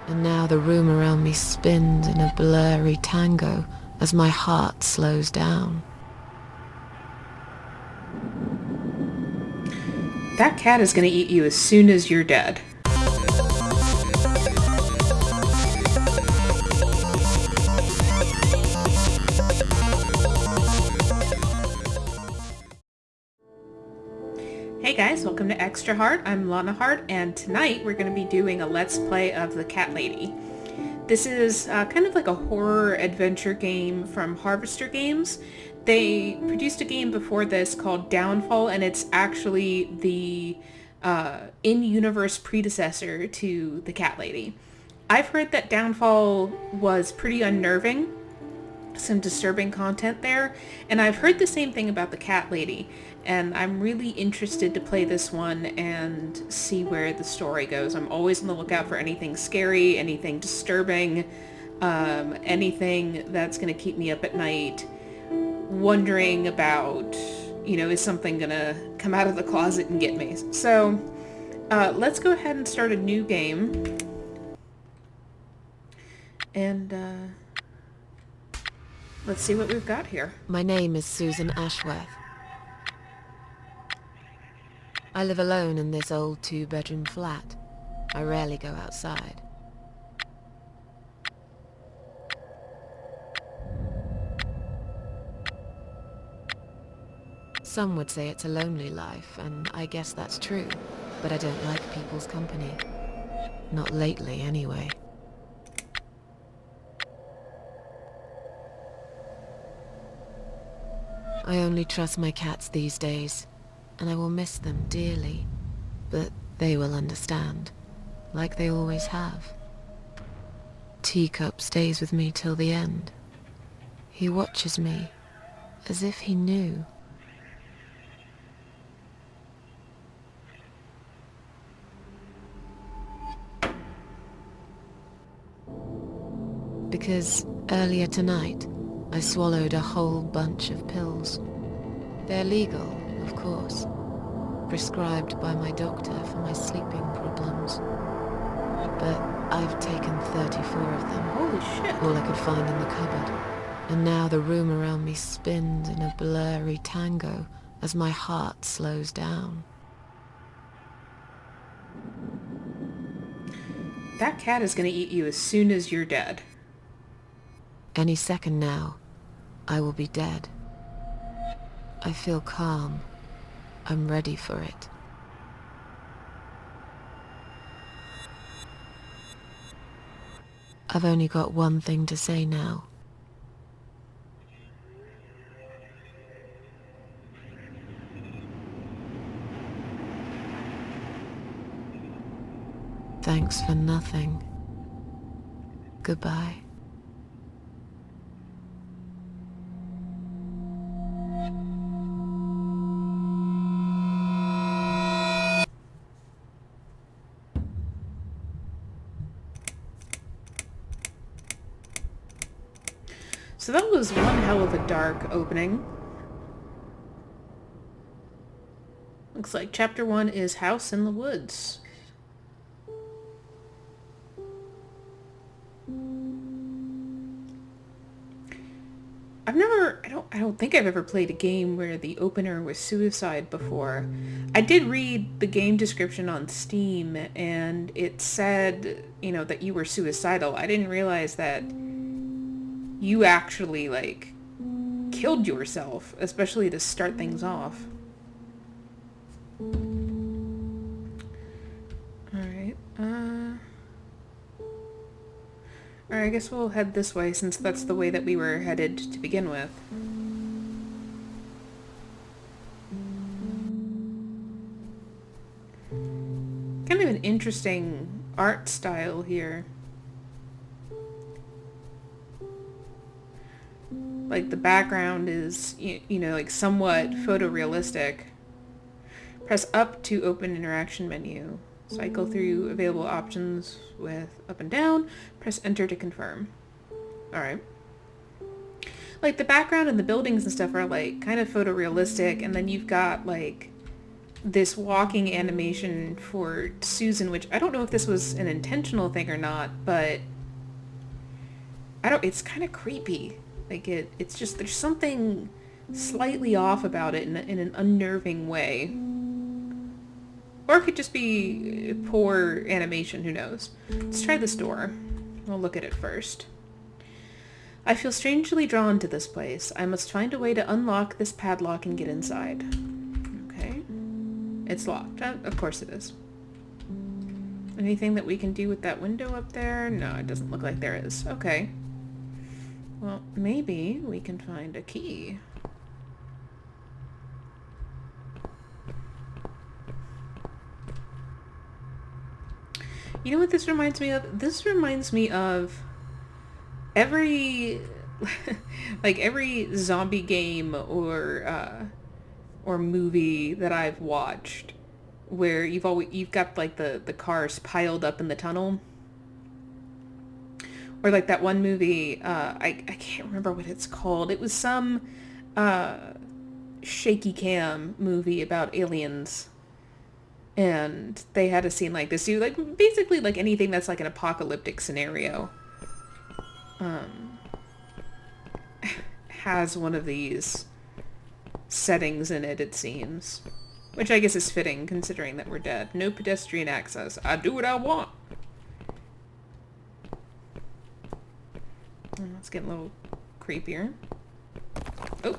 And now the room around me spins in a blurry tango as my heart slows down. That cat is going to eat you as soon as you're dead. Hey guys, welcome to Extra Heart. I'm Lana Hart, and tonight we're going to be doing a Let's Play of The Cat Lady. This is kind of like a horror adventure game from Harvester Games. They produced a game before this called Downfall, and it's actually the in-universe predecessor to The Cat Lady. I've heard that Downfall was pretty unnerving, some disturbing content there, and I've heard the same thing about The Cat Lady, and I'm really interested to play this one and see where the story goes. I'm always on the lookout for anything scary, anything disturbing, anything that's going to keep me up at night, wondering about, is something going to come out of the closet and get me? So let's go ahead and start a new game. And let's see what we've got here. My name is Susan Ashworth. I live alone in this old two-bedroom flat. I rarely go outside. Some would say it's a lonely life, and I guess that's true, but I don't like people's company. Not lately, anyway. I only trust my cats these days, and I will miss them dearly, but they will understand, like they always have. Teacup stays with me till the end. He watches me, as if he knew. Because earlier tonight, I swallowed a whole bunch of pills. They're legal, of course, prescribed by my doctor for my sleeping problems. But I've taken 34 of them. Holy shit. All I could find in the cupboard. And now the room around me spins in a blurry tango as my heart slows down. That cat is going to eat you as soon as you're dead. Any second now, I will be dead. I feel calm. I'm ready for it. I've only got one thing to say now. Thanks for nothing. Goodbye. So that was one hell of a dark opening. Looks like chapter 1 is House in the Woods. I don't think I've ever played a game where the opener was suicide before. I did read the game description on Steam, and it said, that you were suicidal. I didn't realize that you actually, killed yourself, especially to start things off. Alright, Alright, I guess we'll head this way since that's the way that we were headed to begin with. Kind of an interesting art style here. Like the background is, somewhat photorealistic. Press up to open interaction menu. Cycle through available options with up and down. Press enter to confirm. Alright. Like the background and the buildings and stuff are kind of photorealistic, and then you've got this walking animation for Susan, which I don't know if this was an intentional thing or not, but it's kind of creepy. Like it's just, there's something slightly off about it in an unnerving way. Or it could just be poor animation, who knows. Let's try this door. We'll look at it first. I feel strangely drawn to this place. I must find a way to unlock this padlock and get inside. Okay. It's locked. Of course it is. Anything that we can do with that window up there? No, it doesn't look like there is. Okay. Well, maybe we can find a key. You know what this reminds me of? This reminds me of every like every zombie game or movie that I've watched where you've got like the cars piled up in the tunnel. Or like that one movie, I can't remember what it's called. It was some shaky cam movie about aliens. And they had a scene like this. You like basically like anything that's like an apocalyptic scenario has one of these settings in it, it seems. Which I guess is fitting considering that we're dead. No pedestrian access. I do what I want. It's getting a little creepier. Oh.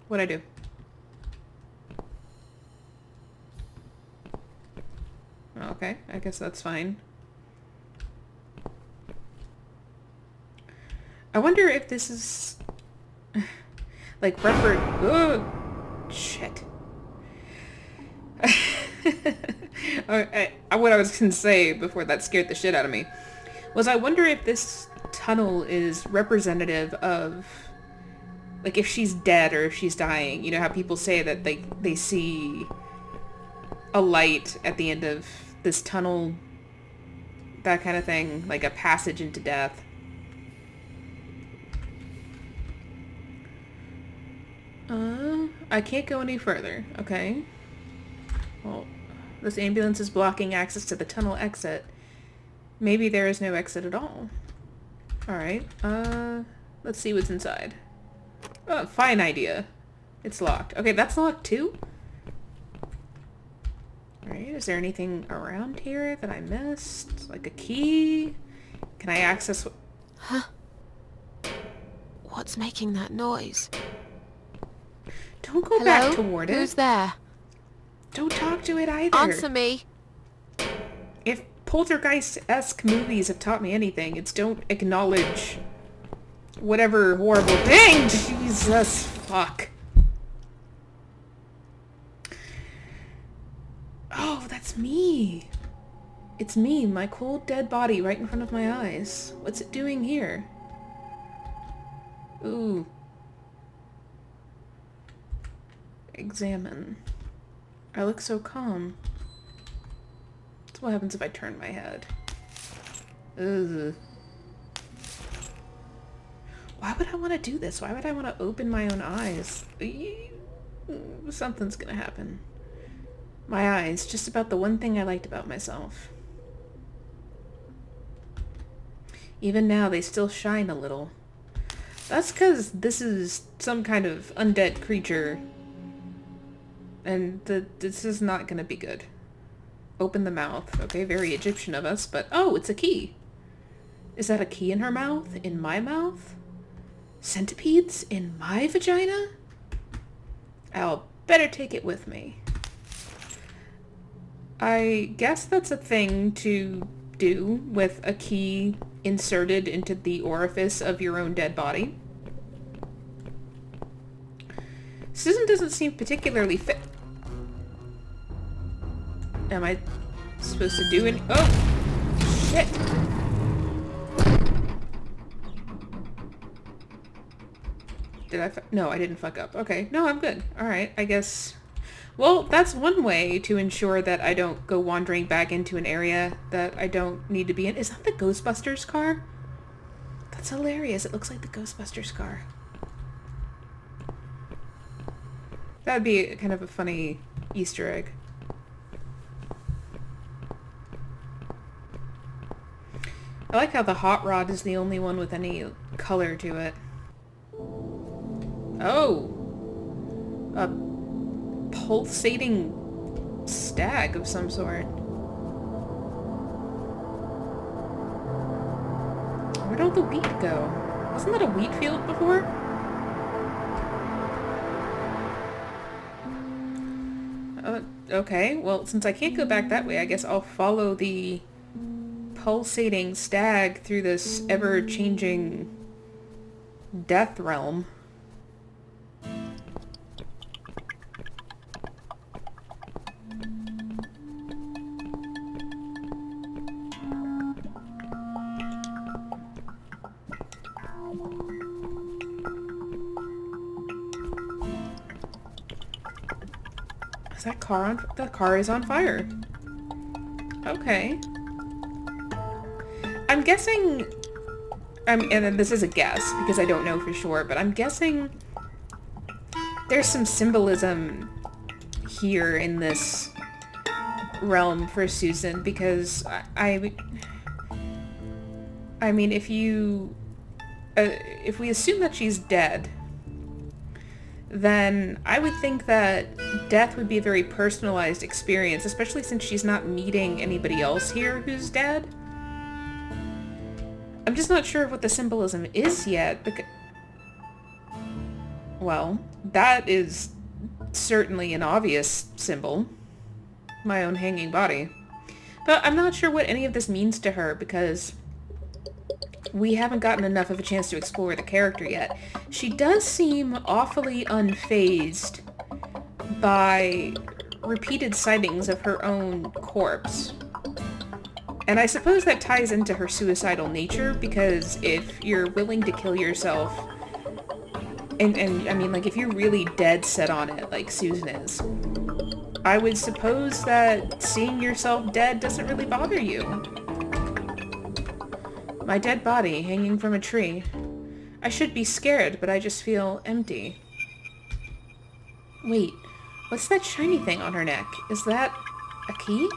What'd I do? Okay, I guess that's fine. I wonder if this is like oh, shit. What I was gonna say before that scared the shit out of me was I wonder if this tunnel is representative of like if she's dead or if she's dying. You know how people say that they see a light at the end of this tunnel, that kind of thing, like a passage into death. I can't go any further. Okay. Well, this ambulance is blocking access to the tunnel exit. Maybe there is no exit at all. Alright, let's see what's inside. Oh, fine idea. It's locked. Okay, that's locked too? Alright, is there anything around here that I missed? Like a key? Can I access... Huh? What's making that noise? Don't go Hello? back toward it. Who's there? Don't talk to it either. Answer me. If poltergeist-esque movies have taught me anything, it's don't acknowledge whatever horrible thing. Jesus fuck. Oh, that's me. It's me, my cold dead body right in front of my eyes. What's it doing here? Ooh. Examine. I look so calm. That's what happens if I turn my head. Ugh. Why would I want to do this? Why would I want to open my own eyes? Something's gonna happen. My eyes, just about the one thing I liked about myself. Even now, they still shine a little. That's because this is some kind of undead creature. And this is not gonna be good. Open the mouth. Okay, very Egyptian of us, but... Oh, it's a key! Is that a key in her mouth? In my mouth? Centipedes in my vagina? I'll better take it with me. I guess that's a thing to do with a key inserted into the orifice of your own dead body. Susan doesn't seem particularly fit. Am I supposed to do any... Oh! Shit! Did I... No, I didn't fuck up. Okay. No, I'm good. Alright, I guess... Well, that's one way to ensure that I don't go wandering back into an area that I don't need to be in. Is that the Ghostbusters car? That's hilarious. It looks like the Ghostbusters car. That'd be kind of a funny Easter egg. I like how the hot rod is the only one with any color to it. Oh! A pulsating stag of some sort. Where'd all the wheat go? Wasn't that a wheat field before? Okay, well, since I can't go back that way, I guess I'll follow the pulsating stag through this ever-changing death realm. Is that car on? The car is on fire. Okay. I'm guessing... and then this is a guess, because I don't know for sure, but I'm guessing there's some symbolism here in this realm for Susan, because I mean, if we assume that she's dead, then I would think that death would be a very personalized experience, especially since she's not meeting anybody else here who's dead. I'm just not sure of what the symbolism is yet, because... Well, that is certainly an obvious symbol. My own hanging body. But I'm not sure what any of this means to her, because we haven't gotten enough of a chance to explore the character yet. She does seem awfully unfazed by repeated sightings of her own corpse. And I suppose that ties into her suicidal nature, because if you're willing to kill yourself, and I mean, like, if you're really dead set on it, like Susan is, I would suppose that seeing yourself dead doesn't really bother you. My dead body hanging from a tree. I should be scared, but I just feel empty. Wait, what's that shiny thing on her neck? Is that a key?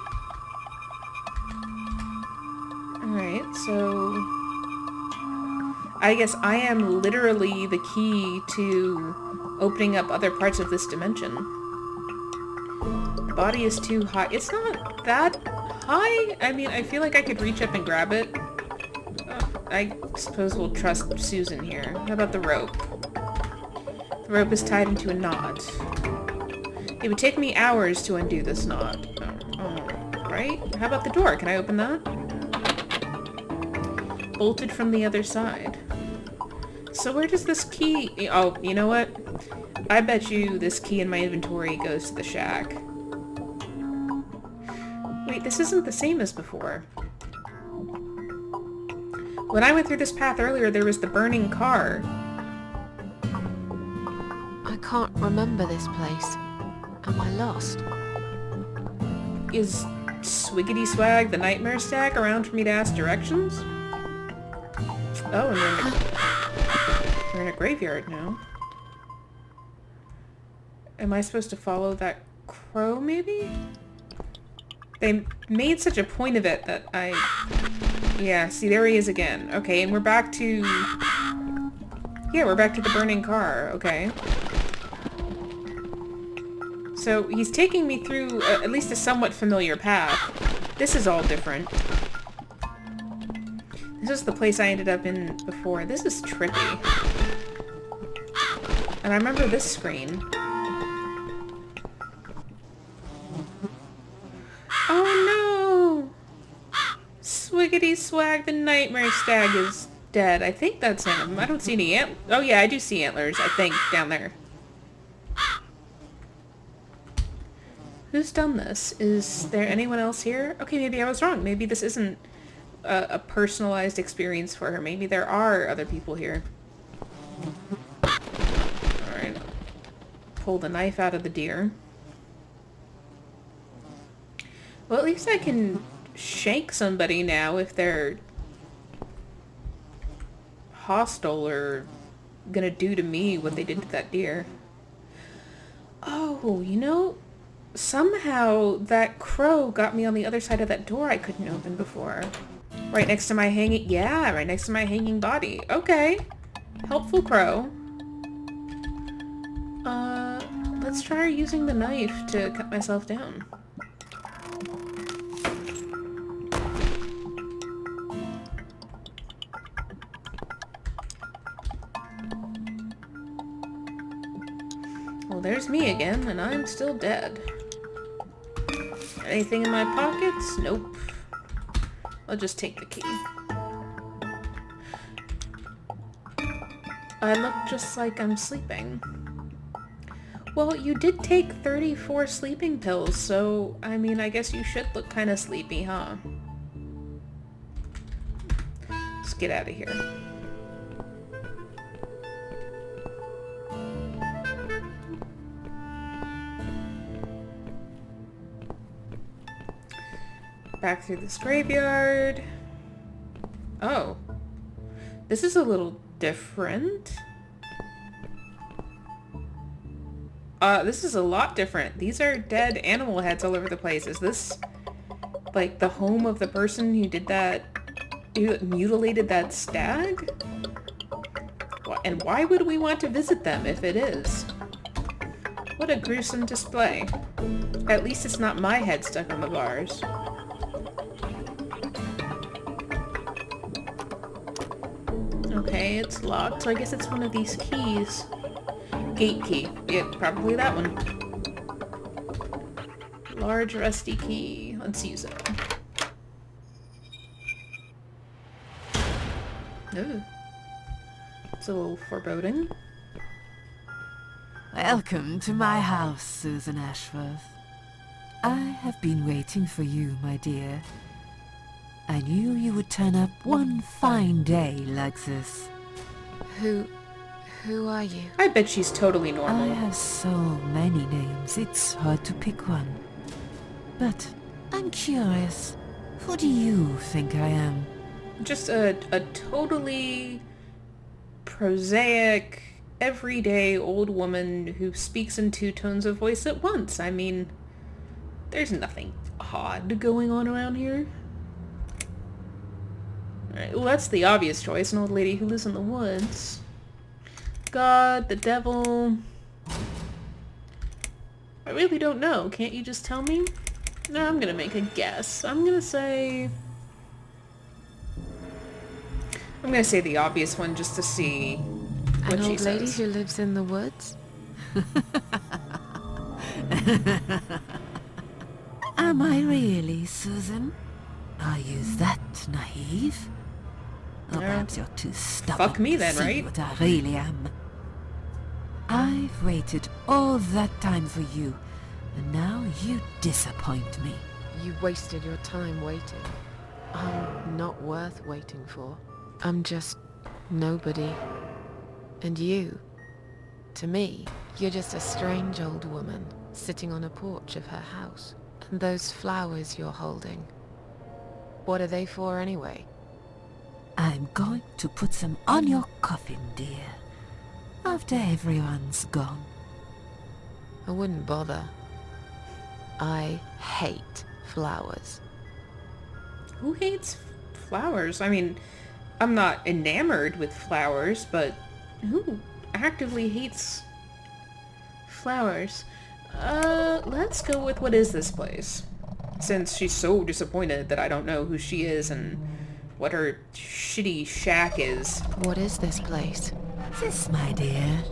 Alright, so... I guess I am literally the key to opening up other parts of this dimension. The body is too high. It's not that high? I mean, I feel like I could reach up and grab it. I suppose we'll trust Susan here. How about the rope? The rope is tied into a knot. It would take me hours to undo this knot. Right? How about the door? Can I open that? Bolted from the other side. So where does this key... Oh, you know what? I bet you this key in my inventory goes to the shack. Wait, this isn't the same as before. When I went through this path earlier, there was the burning car. I can't remember this place. Am I lost? Is Swiggity Swag the nightmare stag around for me to ask directions? Oh, and we're in a graveyard now. Am I supposed to follow that crow, maybe? They made such a point of it that I... Yeah, see, there he is again. Okay, and we're back to... Yeah, we're back to the burning car. Okay. So, he's taking me through at least a somewhat familiar path. This is all different. This is the place I ended up in before. This is trippy. And I remember this screen. Oh no! Swiggity Swag, the nightmare stag is dead. I think that's him. I don't see any Oh yeah, I do see antlers, I think, down there. Who's done this? Is there anyone else here? Okay, maybe I was wrong. Maybe this isn't a personalized experience for her. Maybe there are other people here. Alright. Pull the knife out of the deer. Well, at least I can shank somebody now if they're hostile or gonna do to me what they did to that deer. Oh, you know, Somehow that crow got me on the other side of that door I couldn't open before. Right next to my hanging... Yeah, right next to my hanging body. Okay. Helpful crow. Let's try using the knife to cut myself down. Well, there's me again, and I'm still dead. Anything in my pockets? Nope. I'll just take the key. I look just like I'm sleeping. Well, you did take 34 sleeping pills, so, I mean, I guess you should look kind of sleepy, huh? Let's get out of here. Back through this graveyard. Oh. This is a little different. This is a lot different. These are dead animal heads all over the place. Is this, like, the home of the person who did that, who mutilated that stag? And why would we want to visit them if it is? What a gruesome display. At least it's not my head stuck on the bars. Okay, it's locked, so I guess it's one of these keys. Gate key. Yeah, probably that one. Large rusty key. Let's use it. Ooh. It's a little foreboding. Welcome to my house, Susan Ashworth. I have been waiting for you, my dear. I knew you would turn up one fine day like this. Who are you? I bet she's totally I normal. have so many names, it's hard to pick one. But I'm curious, who do you think I am? Just a totally prosaic, everyday old woman who speaks in two tones of voice at once. I mean, there's nothing odd going on around here. Alright, well, that's the obvious choice. An old lady who lives in the woods. God, the devil. I really don't know. Can't you just tell me? No, I'm gonna make a guess. I'm gonna say the obvious one just to see what An she old lady says. who lives in the woods? Am I really, Susan? Are you that naive? Or perhaps you're too stubborn Fuck me to then, see right? what I really am. I've waited all that time for you, and now you disappoint me. You wasted your time waiting. I'm not worth waiting for. I'm just nobody. And you, to me, you're just a strange old woman sitting on a porch of her house. And those flowers you're holding, what are they for anyway? I'm going to put them on your coffin, dear, after everyone's gone. I wouldn't bother. I hate flowers. Who hates flowers? I mean, I'm not enamored with flowers, but who actively hates flowers? Let's go with what is this place? Since she's so disappointed that I don't know who she is and what her shitty shack is. What is this place? This, my dear,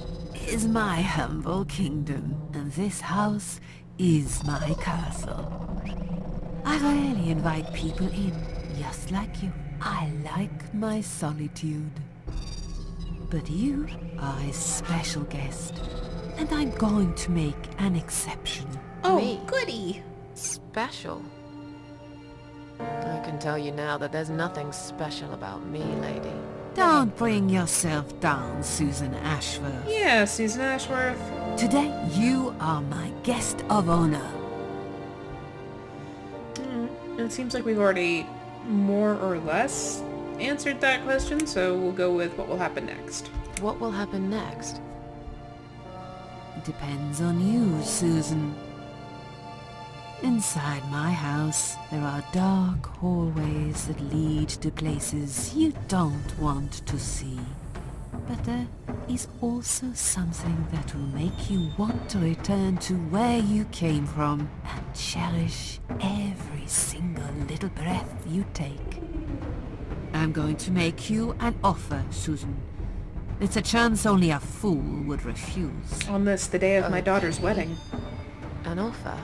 is my humble kingdom, and this house is my castle. I rarely invite people in, just like you. I like my solitude. But you are a special guest, and I'm going to make an exception. Oh, Me? goody! Special? I can tell you now that there's nothing special about me, lady. Don't bring yourself down, Susan Ashworth. Yeah, Susan Ashworth. Today, you are my guest of honor. It seems like we've already more or less answered that question, so we'll go with what will happen next. What will happen next? Depends on you, Susan. Inside my house, there are dark hallways that lead to places you don't want to see. But there is also something that will make you want to return to where you came from and cherish every single little breath you take. I'm going to make you an offer, Susan. It's a chance only a fool would refuse. On this, the day of my daughter's wedding. An offer?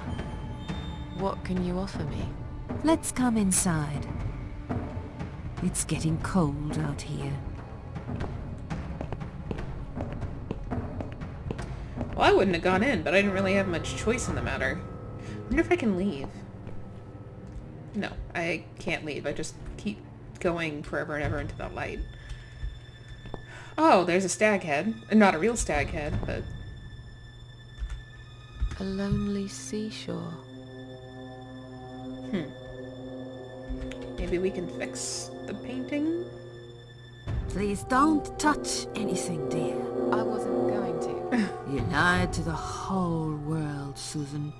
What can you offer me? Let's come inside. It's getting cold out here. Well, I wouldn't have gone in, but I didn't really have much choice in the matter. I wonder if I can leave. No, I can't leave. I just keep going forever and ever into that light. Oh, there's a stag head. Not a real stag head, but... A lonely seashore. Maybe we can fix the painting? Please don't touch anything, dear. I wasn't going to. You lied to the whole world, Susan.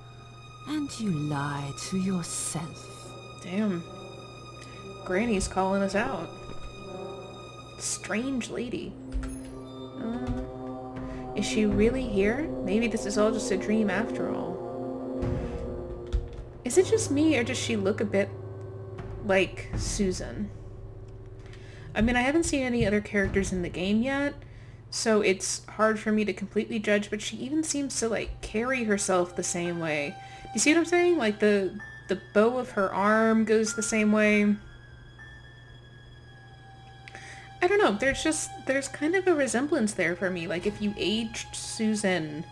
And you lied to yourself. Damn. Granny's calling us out. Strange lady. Is she really here? Maybe this is all just a dream after all. Is it just me, or does she look a bit like Susan? I mean, I haven't seen any other characters in the game yet, so it's hard for me to completely judge, but she even seems to, like, carry herself the same way. Do you see what I'm saying? Like, the bow of her arm goes the same way. I don't know, there's kind of a resemblance there for me. Like, if you aged Susan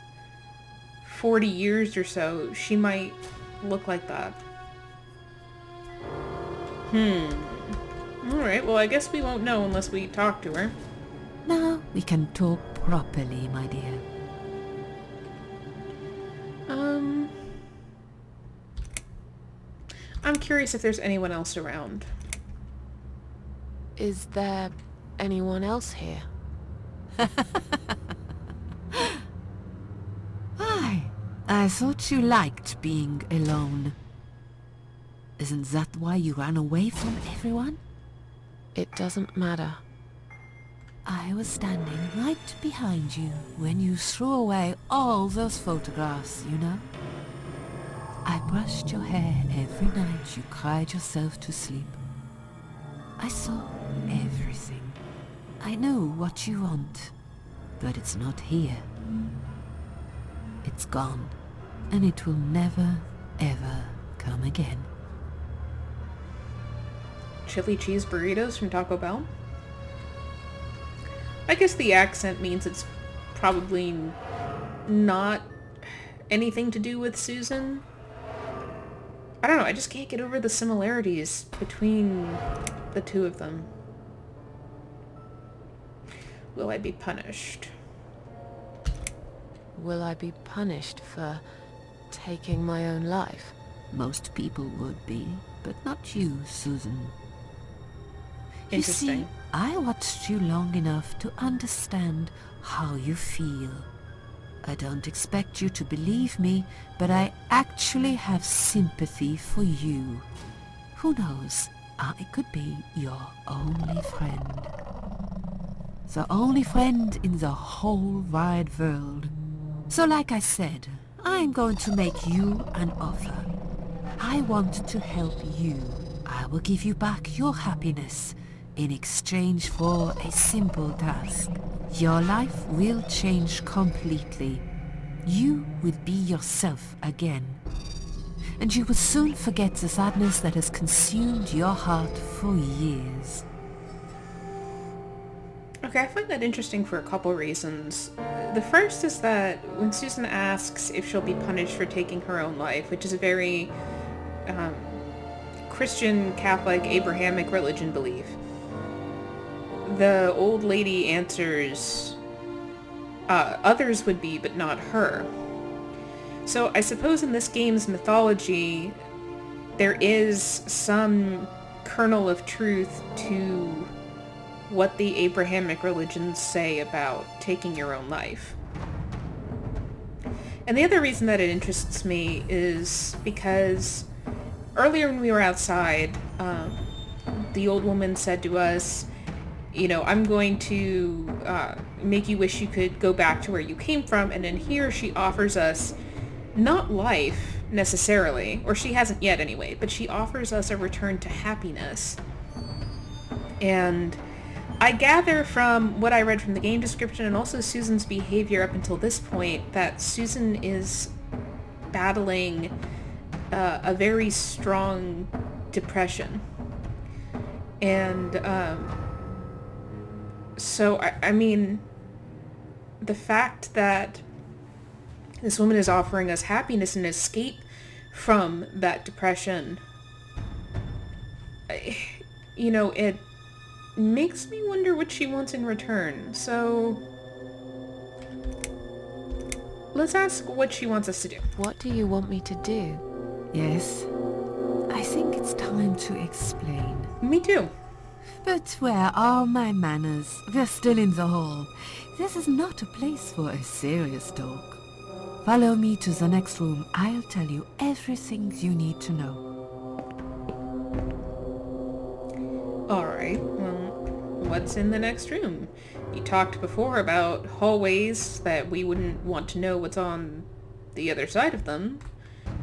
40 years or so, she might look like that. Alright, well, I guess we won't know unless we talk to her. Now we can talk properly, my dear. I'm curious if there's anyone else around. Is there anyone else here? I thought you liked being alone. Isn't that why you ran away from everyone? It doesn't matter. I was standing right behind you when you threw away all those photographs, you know? I brushed your hair every night you cried yourself to sleep. I saw everything. I know what you want, but it's not here. It's gone, and it will never, ever come again. Chili cheese burritos from Taco Bell? I guess the accent means it's probably not anything to do with Susan. I don't know, I just can't get over the similarities between the two of them. Will I be punished? Will I be punished for taking my own life? Most people would be, but not you, Susan. You Interesting. see, I watched you long enough to understand how you feel. I don't expect you to believe me, but I actually have sympathy for you. Who knows, I could be your only friend. The only friend in the whole wide world. So like I said, I'm going to make you an offer. I want to help you. I will give you back your happiness in exchange for a simple task. Your life will change completely. You will be yourself again. And you will soon forget the sadness that has consumed your heart for years. Okay, I find that interesting for a couple reasons. The first is that when Susan asks if she'll be punished for taking her own life, which is a very Christian, Catholic, Abrahamic religion belief, the old lady answers, others would be, but not her. So I suppose in this game's mythology, there is some kernel of truth to what the Abrahamic religions say about taking your own life. And the other reason that it interests me is because earlier when we were outside, the old woman said to us, you know, I'm going to make you wish you could go back to where you came from. And then here she offers us not life necessarily, or she hasn't yet anyway, but she offers us a return to happiness. And I gather from what I read from the game description and also Susan's behavior up until this point that Susan is battling a very strong depression. And so, I mean, the fact that this woman is offering us happiness and escape from that depression, you know, it makes me wonder what she wants in return. So let's ask what she wants us to do. What do you want me to do? Yes, I think it's time to explain. Me too. But where are my manners? They're still in the hall. This is not a place for a serious talk. Follow me to the next room. I'll tell you everything you need to know. Alright, well, what's in the next room? You talked before about hallways that we wouldn't want to know what's on the other side of them,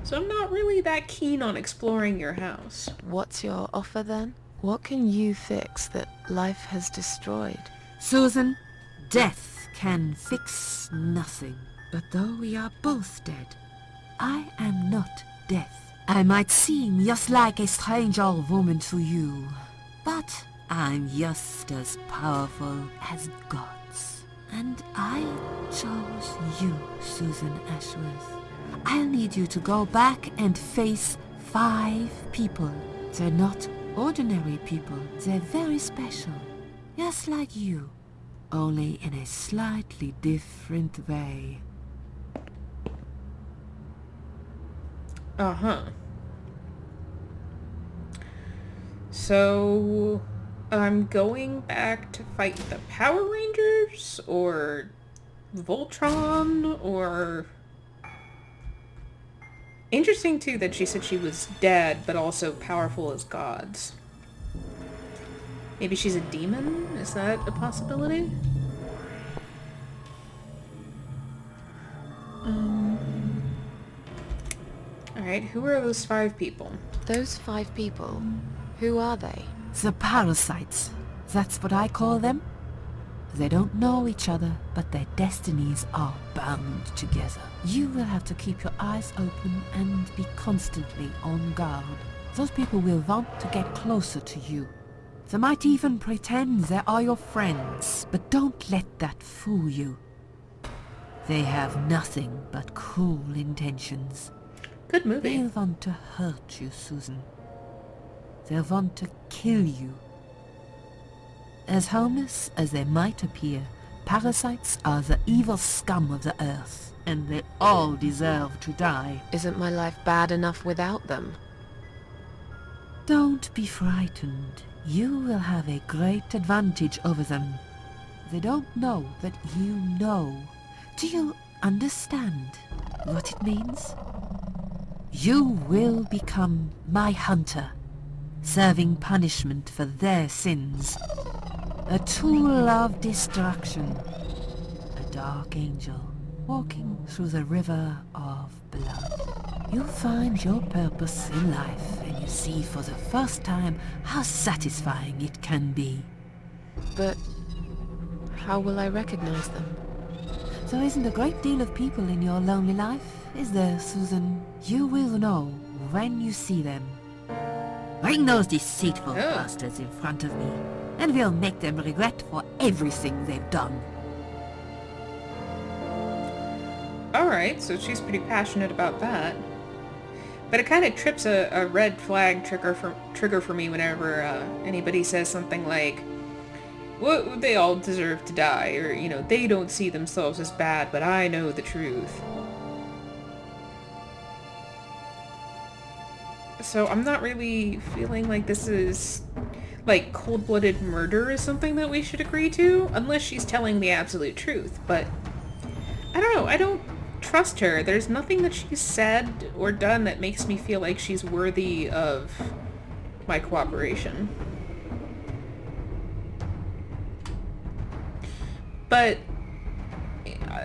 so I'm not really that keen on exploring your house. What's your offer then? What can you fix that life has destroyed? Susan, death can fix nothing. But though we are both dead, I am not death. I might seem just like a strange old woman to you, but I'm just as powerful as gods. And I chose you, Susan Ashworth. I'll need you to go back and face 5 people. They're not ordinary people. They're very special. Just like you. Only in a slightly different way. Uh-huh. So, I'm going back to fight the Power Rangers, or Voltron, or... Interesting, too, that she said she was dead, but also powerful as gods. Maybe she's a demon? Is that a possibility? Alright, who are those 5 people? Those 5 people, who are they? The parasites. That's what I call them. They don't know each other, but their destinies are bound together. You will have to keep your eyes open and be constantly on guard. Those people will want to get closer to you. They might even pretend they are your friends, but don't let that fool you. They have nothing but cruel intentions. Good movie. They'll want to hurt you, Susan. They'll want to kill you. As harmless as they might appear, parasites are the evil scum of the earth, and they all deserve to die. Isn't my life bad enough without them? Don't be frightened. You will have a great advantage over them. They don't know that you know. Do you understand what it means? You will become my hunter, serving punishment for their sins. A tool of destruction. A dark angel walking through the river of blood. You'll find your purpose in life, and you see for the first time how satisfying it can be. But how will I recognize them? There isn't a great deal of people in your lonely life, is there, Susan? You will know when you see them. Bring those deceitful bastards in front of me, and we'll make them regret for everything they've done. Alright, so she's pretty passionate about that. But it kind of trips a red flag trigger for me whenever anybody says something like, well, they all deserve to die, or, you know, they don't see themselves as bad, but I know the truth. So I'm not really feeling like this is, like, cold-blooded murder is something that we should agree to, unless she's telling the absolute truth, but I don't know, trust her. There's nothing that she's said or done that makes me feel like she's worthy of my cooperation. But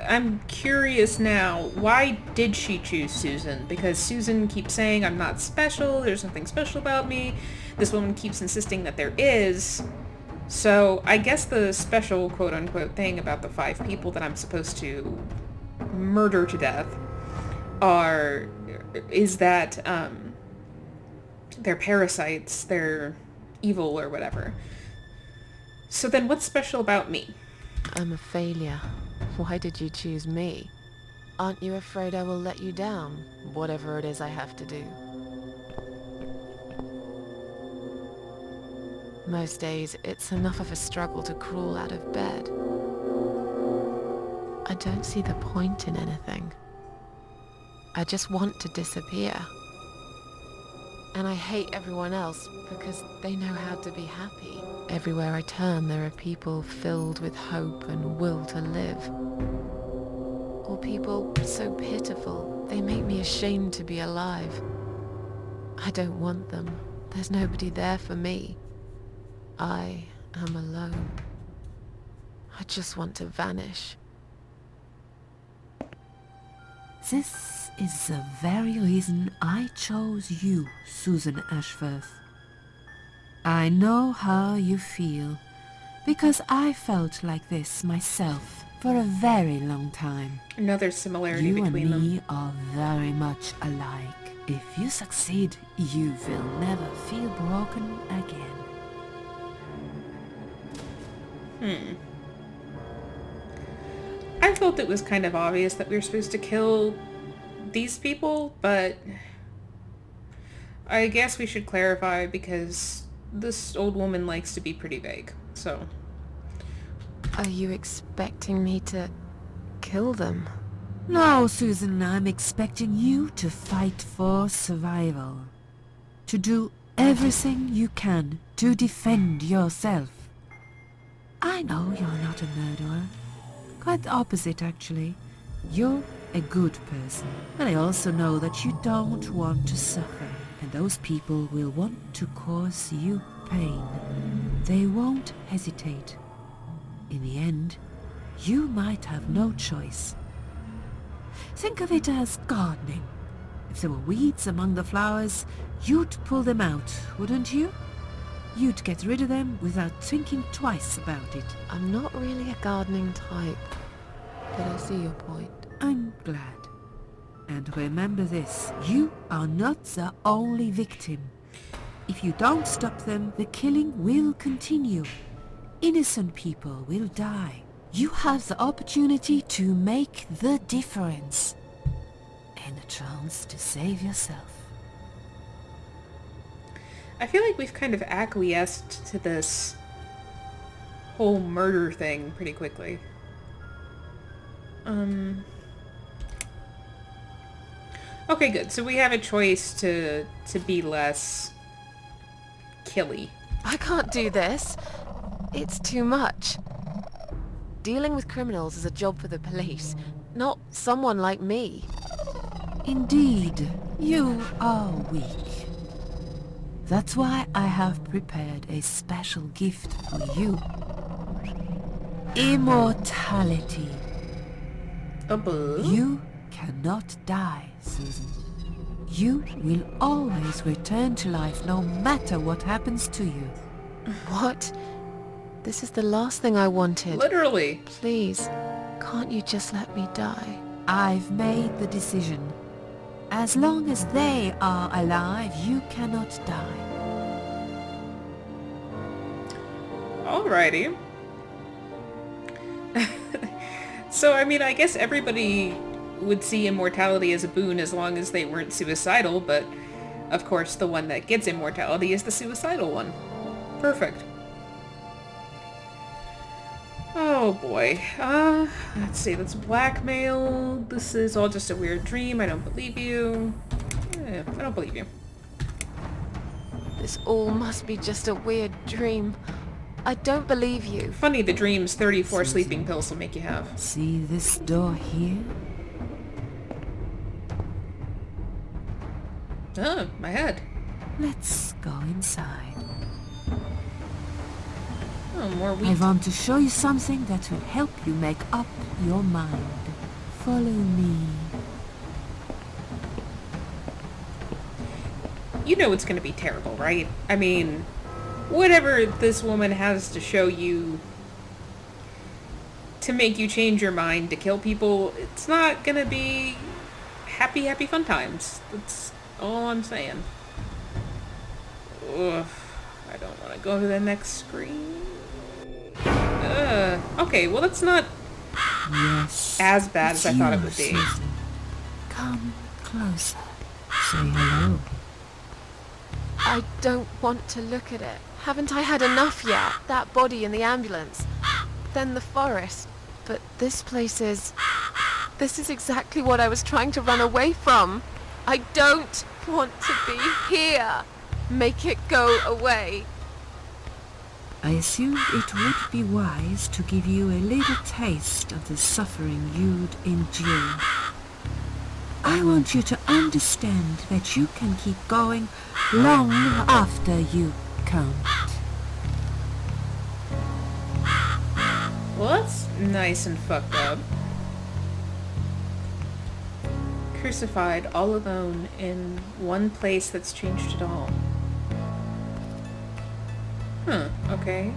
I'm curious now, why did she choose Susan? Because Susan keeps saying I'm not special, there's nothing special about me. This woman keeps insisting that there is. So I guess the special quote-unquote thing about the 5 people that I'm supposed to murder to death is that they're parasites, they're evil or whatever. So then what's special about me? I'm a failure. Why did you choose me? Aren't you afraid I will let you down, whatever it is I have to do? Most days, it's enough of a struggle to crawl out of bed. I don't see the point in anything. I just want to disappear. And I hate everyone else because they know how to be happy. Everywhere I turn, there are people filled with hope and will to live. Or people so pitiful, they make me ashamed to be alive. I don't want them. There's nobody there for me. I am alone. I just want to vanish. This is the very reason I chose you, Susan Ashworth. I know how you feel, because I felt like this myself for a very long time. Another similarity You between and them. me are very much alike. If you succeed, you will never feel broken again. I felt it was kind of obvious that we were supposed to kill these people, but I guess we should clarify because this old woman likes to be pretty vague, so... Are you expecting me to kill them? No, Susan, I'm expecting you to fight for survival. To do everything you can to defend yourself. I know you're not a murderer. Quite the opposite, actually. You're a good person. And I also know that you don't want to suffer. And those people will want to cause you pain. They won't hesitate. In the end, you might have no choice. Think of it as gardening. If there were weeds among the flowers, you'd pull them out, wouldn't you? You'd get rid of them without thinking twice about it. I'm not really a gardening type, but I see your point. I'm glad. And remember this, you are not the only victim. If you don't stop them, the killing will continue. Innocent people will die. You have the opportunity to make the difference. And a chance to save yourself. I feel like we've kind of acquiesced to this whole murder thing pretty quickly. Okay, good. So we have a choice to be less killy. I can't do this. It's too much. Dealing with criminals is a job for the police, not someone like me. Indeed, you are weak. That's why I have prepared a special gift for you. Immortality. You cannot die, Susan. You will always return to life no matter what happens to you. What? This is the last thing I wanted. Literally. Please, can't you just let me die? I've made the decision. As long as they are alive, you cannot die. Alrighty. So, I mean, I guess everybody would see immortality as a boon as long as they weren't suicidal, but of course the one that gets immortality is the suicidal one. Perfect. Oh boy. Let's see, that's blackmail. This is all just a weird dream. I don't believe you. I don't believe you. This all must be just a weird dream. I don't believe you. Funny, the dreams 34 sleeping pills will make you have. See this door here? Oh, my head. Let's go inside. Oh, more wheat. I want to show you something that will help you make up your mind. Follow me. You know it's gonna be terrible, right? I mean, whatever this woman has to show you to make you change your mind to kill people, it's not gonna be happy, happy fun times. That's all I'm saying. Ugh, I don't want to go to the next screen. Okay, well that's not Yes. as bad as I thought it would be. Susan. Come closer. Say hello. I don't want to look at it. Haven't I had enough yet? That body in the ambulance. Then the forest. But this place is... This is exactly what I was trying to run away from. I don't want to be here. Make it go away. I assumed it would be wise to give you a little taste of the suffering you'd endure. I want you to understand that you can keep going long after you can't. Well, that's nice and fucked up. Crucified all alone in one place that's changed it all. Huh, okay.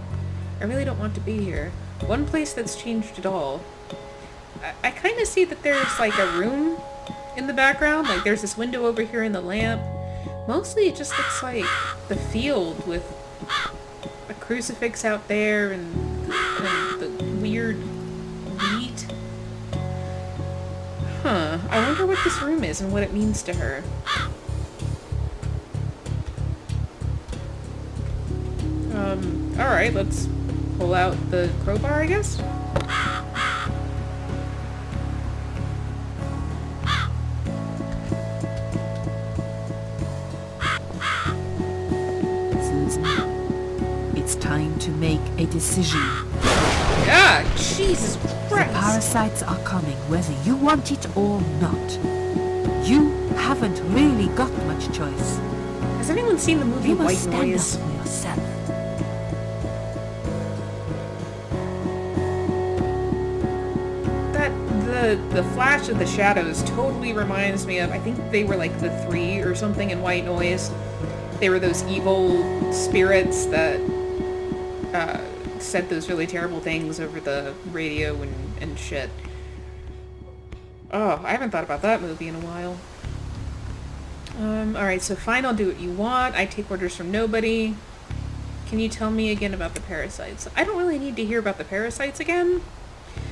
I really don't want to be here. One place that's changed it all. I kind of see that there's like a room in the background. Like there's this window over here in the lamp. Mostly it just looks like the field with a crucifix out there and the weird wheat. Huh. I wonder what this room is and what it means to her. Alright, let's pull out the crowbar, I guess? Susan, it's time to make a decision. Ah, Jesus The Christ! parasites are coming, whether you want it or not. You haven't really got much choice. Has anyone seen the movie You White must stand Noise? up for yourself. The flash of the shadows totally reminds me of, I think they were like the Three or something in White Noise. They were those evil spirits that said those really terrible things over the radio and shit. Oh, I haven't thought about that movie in a while. Alright, so fine, I'll do what you want. I take orders from nobody. Can you tell me again about the parasites? I don't really need to hear about the parasites again.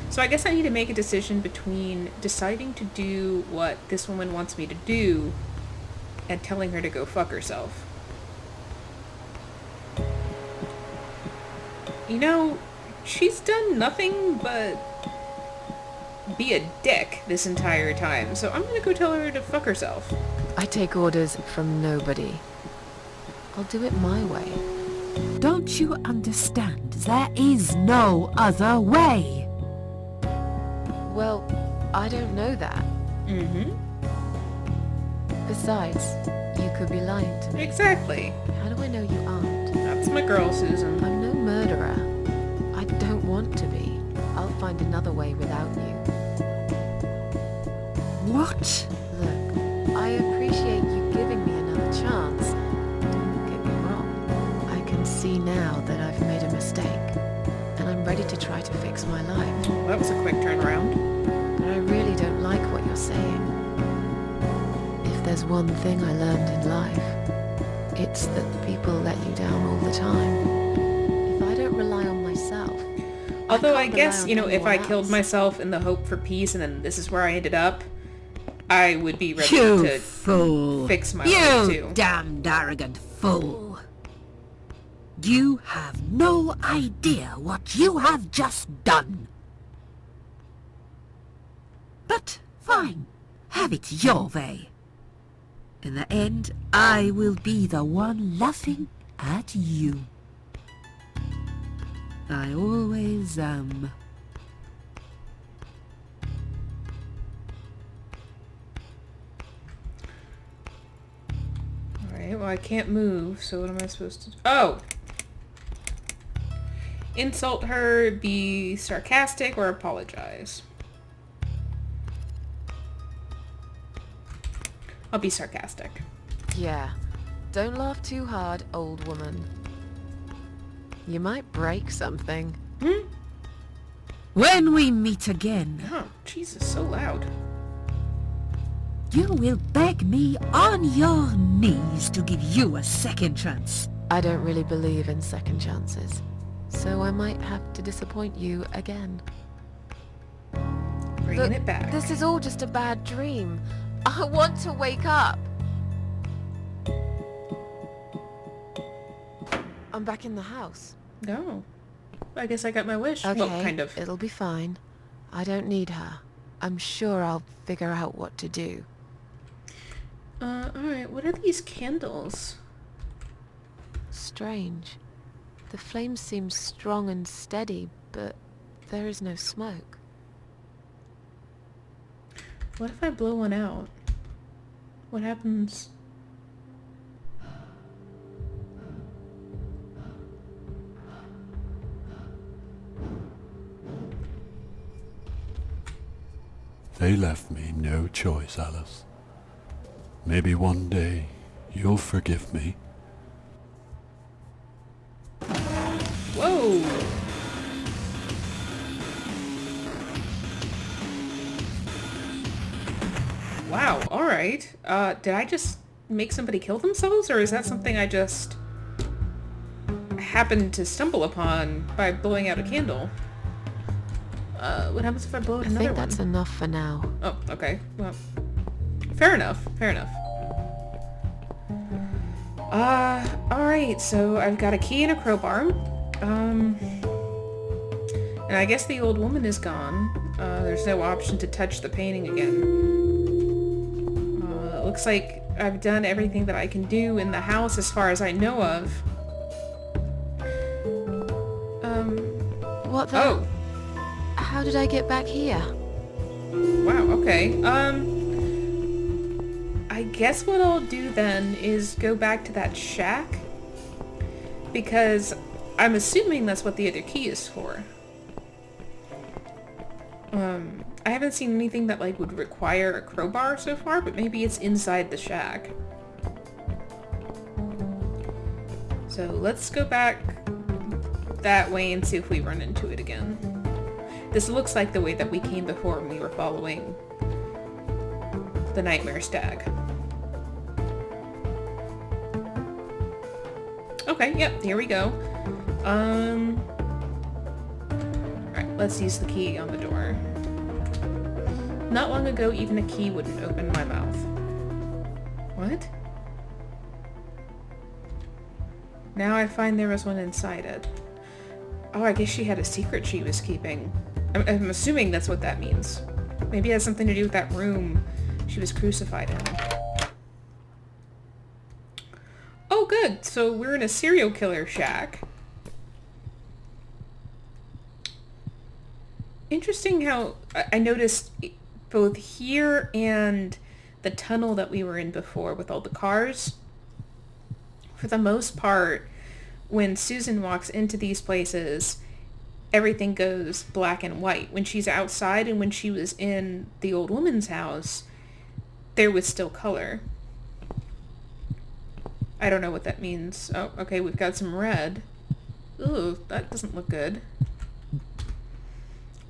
So I guess I need to make a decision between deciding to do what this woman wants me to do and telling her to go fuck herself. You know, she's done nothing but be a dick this entire time, so I'm gonna go tell her to fuck herself. I take orders from nobody. I'll do it my way. Don't you understand? There is no other way. Well, I don't know that. Mm-hmm. Besides, you could be lying to me. Exactly. How do I know you aren't? That's my girl, Susan. I'm no murderer. I don't want to be. I'll find another way without you. What? Look, I appreciate you giving me another chance. Don't get me wrong. I can see now that I've made a mistake. And I'm ready to try to fix my life. Well, that was a quick turnaround. But I really don't like what you're saying. If there's one thing I learned in life, it's that people let you down all the time. If I don't rely on myself... Although I can't guess, rely you on know, if I anyone killed else. myself in the hope for peace and then this is where I ended up, I would be ready You to fool. fix my life too. You damned arrogant fool. You have no idea what you have just done. But fine, have it your way. In the end, I will be the one laughing at you. I always am. Well, I can't move, so what am I supposed to do? Oh! Insult her, be sarcastic, or apologize. I'll be sarcastic. Yeah. Don't laugh too hard, old woman. You might break something. Hmm? When we meet again, Oh, Jesus, so loud. you will beg me on your knees to give you a second chance. I don't really believe in second chances, so I might have to disappoint you again. Bringing Look, it back. This is all just a bad dream. I want to wake up. I'm back in the house. No. I guess I got my wish. Okay, Well, kind of. it'll be fine. I don't need her. I'm sure I'll figure out what to do. Alright, what are these candles? Strange. The flame seems strong and steady, but there is no smoke. What if I blow one out? What happens? They left me no choice, Alice. Maybe one day you'll forgive me. Whoa! Wow, alright. Did I just make somebody kill themselves, or is that something I just happened to stumble upon by blowing out a candle? What happens if I blow out I another think one? that's enough for now. Oh, okay. Well, fair enough. Fair enough. Alright, so I've got a key and a crowbar. And I guess the old woman is gone. There's no option to touch the painting again. It looks like I've done everything that I can do in the house as far as I know of. What the? Oh! How did I get back here? Wow, okay. I guess what I'll do then is go back to that shack, because I'm assuming that's what the other key is for. I haven't seen anything that like would require a crowbar so far, but maybe it's inside the shack. So let's go back that way and see if we run into it again. This looks like the way that we came before when we were following the nightmare stag. Okay, yep, here we go. Alright, let's use the key on the door. Not long ago, even a key wouldn't open my mouth. What? Now I find there was one inside it. Oh, I guess she had a secret she was keeping. I'm assuming that's what that means. Maybe it has something to do with that room she was crucified in. Oh, good. So we're in a serial killer shack. Interesting how I noticed both here and the tunnel that we were in before with all the cars. For the most part, when Susan walks into these places, everything goes black and white. When she's outside and when she was in the old woman's house, there was still color. I don't know what that means. Oh, okay, we've got some red. Ooh, that doesn't look good.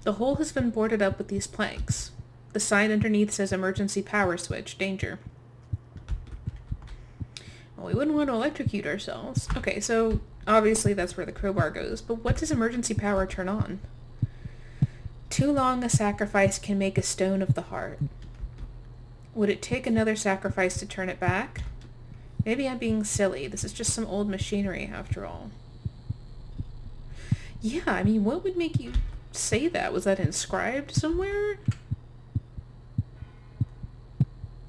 The hole has been boarded up with these planks. The sign underneath says emergency power switch, danger. Well, we wouldn't want to electrocute ourselves. Okay, so obviously that's where the crowbar goes, but what does emergency power turn on? Too long a sacrifice can make a stone of the heart. Would it take another sacrifice to turn it back? Maybe I'm being silly. This is just some old machinery after all. Yeah, I mean, what would make you say that? Was that inscribed somewhere?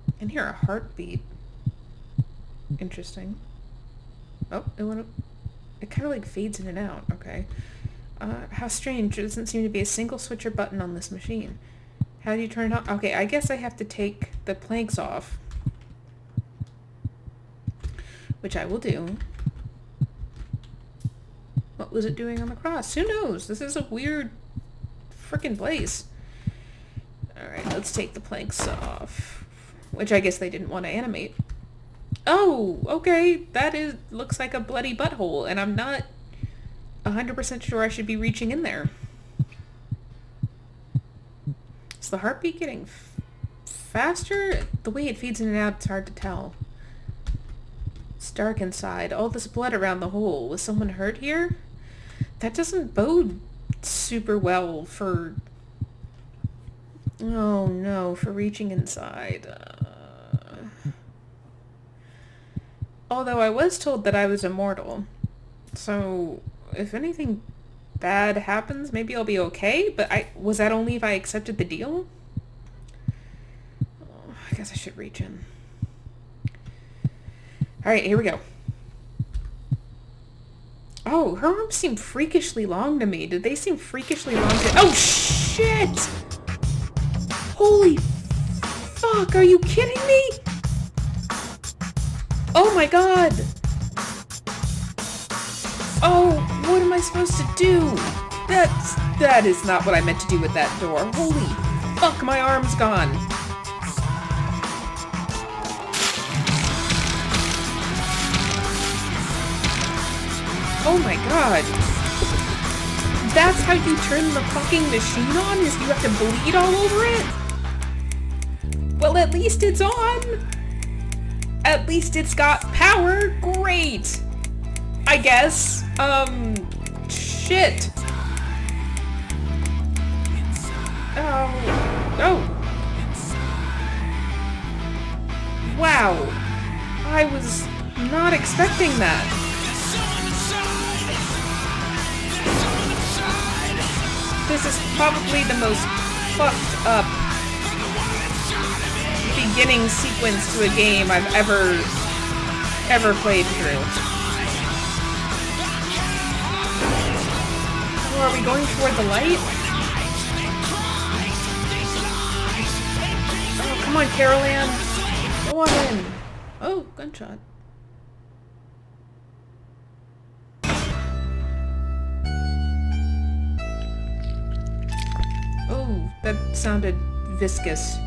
I can hear a heartbeat. Interesting. Oh, it kind of like fades in and out. Okay. How strange. There doesn't seem to be a single switch or button on this machine. How do you turn it on? Okay, I guess I have to take the planks off. which I will do. What was it doing on the cross? Who knows? This is a weird frickin' place. Alright, let's take the planks off. Which I guess they didn't want to animate. Oh, okay. That looks like a bloody butthole, and I'm not 100% sure I should be reaching in there. Is the heartbeat getting faster? The way it feeds in and out, it's hard to tell. It's dark inside. All this blood around the hole. Was someone hurt here? That doesn't bode super well for... Oh no, for reaching inside. Although I was told that I was immortal. So, if anything bad happens, maybe I'll be okay, but was that only if I accepted the deal? Oh, I guess I should reach in. Alright, here we go. Oh, her arms seem freakishly long to me. Did they seem freakishly long to... Oh, shit! Holy fuck, are you kidding me? Oh my god! Oh, what am I supposed to do? That is not what I meant to do with that door. Holy fuck, my arm's gone. Oh my god. That's how you turn the fucking machine on? Is you have to bleed all over it? Well, at least it's on. At least it's got power. Great. I guess. Shit. Oh. Wow. I was not expecting that. This is probably the most fucked up beginning sequence to a game I've ever played through. Oh, are we going toward the light? Oh, come on, Carol Ann. Go on in. Oh, gunshot. Oh, that sounded viscous.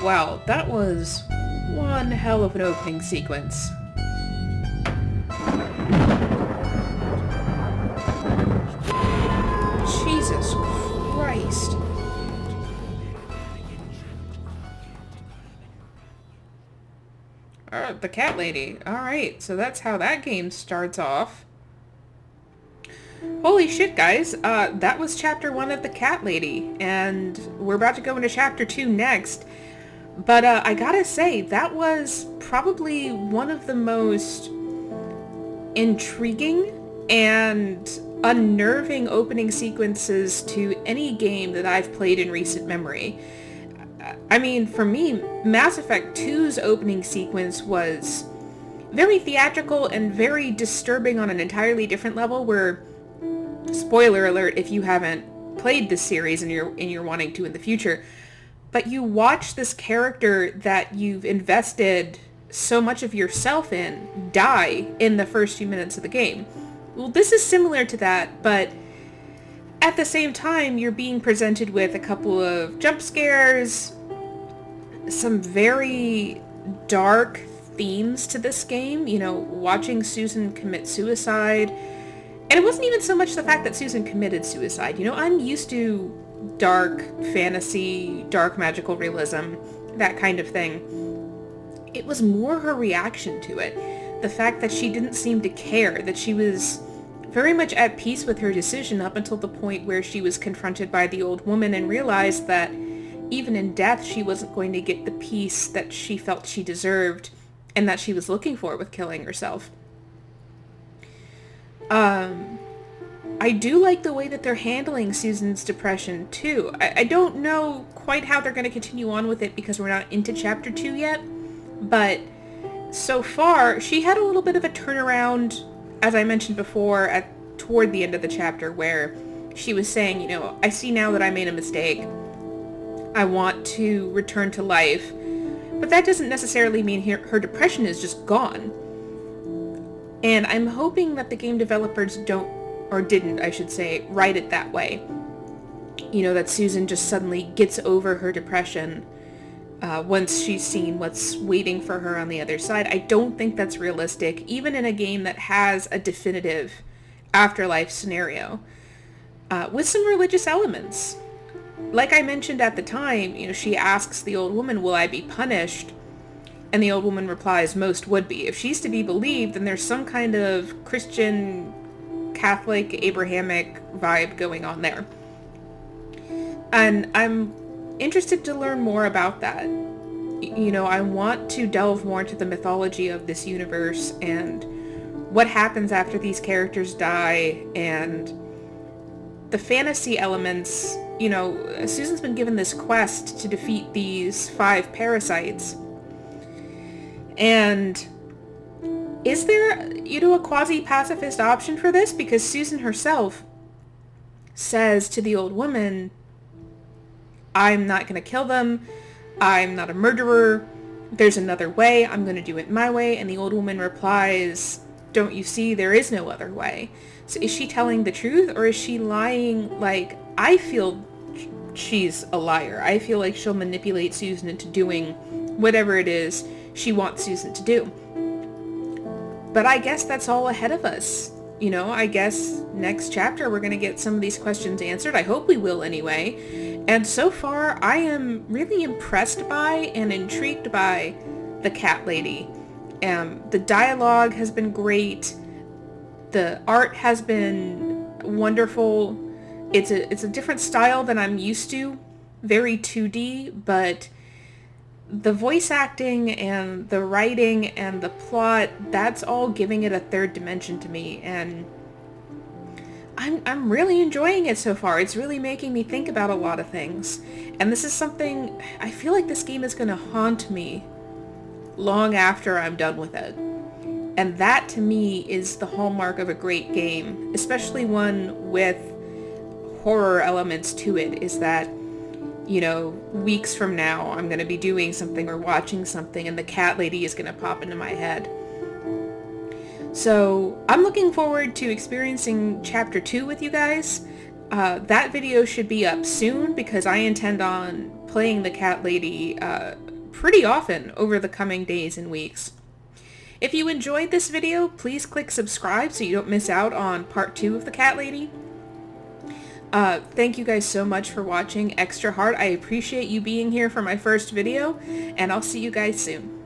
Wow, that was one hell of an opening sequence. Jesus Christ. The cat lady. Alright, so that's how that game starts off. Holy shit, guys. That was chapter 1 of the cat lady, and we're about to go into chapter 2 next. But I gotta say, that was probably one of the most intriguing and unnerving opening sequences to any game that I've played in recent memory. I mean, for me, Mass Effect 2's opening sequence was very theatrical and very disturbing on an entirely different level, where, spoiler alert if you haven't played this series and you're wanting to in the future, but you watch this character that you've invested so much of yourself in die in the first few minutes of the game. Well, this is similar to that, but at the same time, you're being presented with a couple of jump scares, some very dark themes to this game, you know, watching Susan commit suicide. And it wasn't even so much the fact that Susan committed suicide. You know, I'm used to dark fantasy, dark magical realism, that kind of thing. It was more her reaction to it. The fact that she didn't seem to care, that she was very much at peace with her decision up until the point where she was confronted by the old woman and realized that even in death she wasn't going to get the peace that she felt she deserved and that she was looking for with killing herself. I do like the way that they're handling Susan's depression, too. I don't know quite how they're going to continue on with it because we're not into Chapter 2 yet, but so far, she had a little bit of a turnaround, as I mentioned before, toward the end of the chapter, where she was saying, you know, I see now that I made a mistake. I want to return to life. but that doesn't necessarily mean her depression is just gone. And I'm hoping that the game developers don't, or didn't, I should say, write it that way. You know, that Susan just suddenly gets over her depression once she's seen what's waiting for her on the other side. I don't think that's realistic, even in a game that has a definitive afterlife scenario with some religious elements. Like I mentioned at the time, you know, she asks the old woman, will I be punished? And the old woman replies, most would be. If she's to be believed, then there's some kind of Christian, Catholic, Abrahamic vibe going on there. And I'm interested to learn more about that. You know, I want to delve more into the mythology of this universe and what happens after these characters die and the fantasy elements. You know, Susan's been given this quest to defeat these 5 parasites. And is there, you know, a quasi-pacifist option for this? Because Susan herself says to the old woman, I'm not going to kill them. I'm not a murderer. There's another way. I'm going to do it my way. And the old woman replies, don't you see, there is no other way. So is she telling the truth, or is she lying? Like, I feel she's a liar. I feel like she'll manipulate Susan into doing whatever it is she wants Susan to do. But I guess that's all ahead of us. You know, I guess next chapter we're going to get some of these questions answered. I hope we will anyway. And so far, I am really impressed by and intrigued by the Cat Lady. The dialogue has been great. The art has been wonderful. It's a different style than I'm used to. Very 2D, but the voice acting and the writing and the plot, that's all giving it a third dimension to me, and I'm really enjoying it so far. It's really making me think about a lot of things, and this is something, I feel like this game is going to haunt me long after I'm done with it. And that to me is the hallmark of a great game, especially one with horror elements to it, is that, you know, weeks from now, I'm going to be doing something or watching something and the Cat Lady is going to pop into my head. So I'm looking forward to experiencing Chapter 2 with you guys. That video should be up soon because I intend on playing the Cat Lady pretty often over the coming days and weeks. If you enjoyed this video, please click subscribe so you don't miss out on part 2 of the Cat Lady. Thank you guys so much for watching Extra Hard. I appreciate you being here for my first video, and I'll see you guys soon.